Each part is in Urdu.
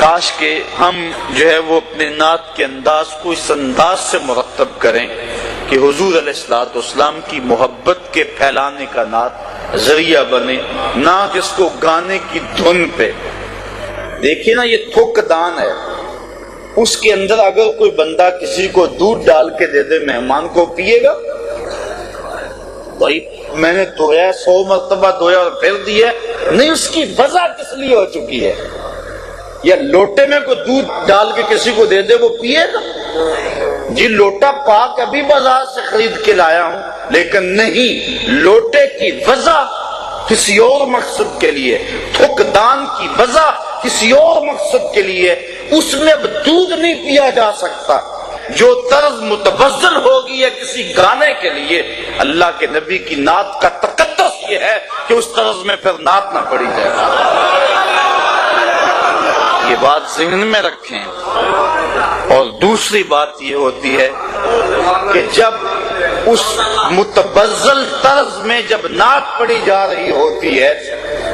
کاش کہ ہم جو ہے وہ اپنے نعت کے انداز کو اس انداز سے مرتب کریں کہ حضور علیہ الصلوۃ والسلام کی محبت کے پھیلانے کا نعت ذریعہ بنے، نہ کہ اس کو گانے کی دھن پہ۔ دیکھیے نا، یہ تھوک دان ہے، اس کے اندر اگر کوئی بندہ کسی کو دودھ ڈال کے دے دے مہمان کو، پیے گا؟ بھائی میں نے دھویا 100 مرتبہ دھویا اور پھر دیا، نہیں، اس کی وجہ کس لیے ہو چکی ہے؟ یا لوٹے میں کوئی دودھ ڈال کے کسی کو دے دے، وہ پیے گا؟ جی لوٹا پاک ابھی بازار سے خرید کے لایا ہوں، لیکن نہیں، لوٹے کی وجہ کسی اور مقصد کے لیے، تھوک دان کی وجہ کسی اور مقصد کے لیے، اس میں اب دودھ نہیں پیا جا سکتا۔ جو طرز متبذل ہوگی ہے کسی گانے کے لیے، اللہ کے نبی کی نعت کا تقدس یہ ہے کہ اس طرز میں پھر نعت نہ پڑی جائے۔ یہ بات ذہن میں رکھیں۔ اور دوسری بات یہ ہوتی ہے کہ جب اس متبذل طرز میں جب نعت پڑھی جا رہی ہوتی ہے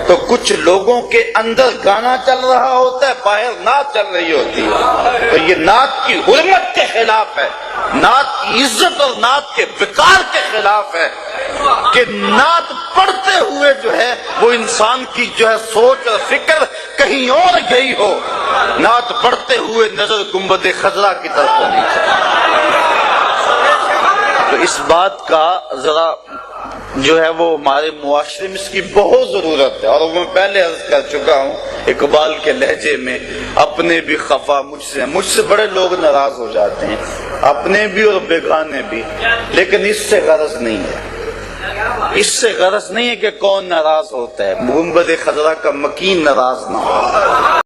تو کچھ لوگوں کے اندر گانا چل رہا ہوتا ہے، باہر نعت چل رہی ہوتی ہے، تو یہ نعت کی حرمت کے خلاف ہے، نعت کی عزت اور نعت کے وقار کے خلاف ہے کہ نعت پڑھتے ہوئے جو ہے وہ انسان کی جو ہے سوچ اور فکر کہیں اور گئی ہو، نعت پڑھتے ہوئے نظر گنبد خضرا کی طرف ہونی چاہیے۔ تو اس بات کا ذرا جو ہے وہ ہمارے معاشرے میں اس کی بہت ضرورت ہے، اور میں پہلے عرض کر چکا ہوں اقبال کے لہجے میں، اپنے بھی خفا مجھ سے بڑے لوگ ناراض ہو جاتے ہیں، اپنے بھی اور بیگانے بھی، لیکن اس سے غرض نہیں ہے، اس سے غرض نہیں ہے کہ کون ناراض ہوتا ہے، گنبد خضرا کا مکین ناراض نہ ہو۔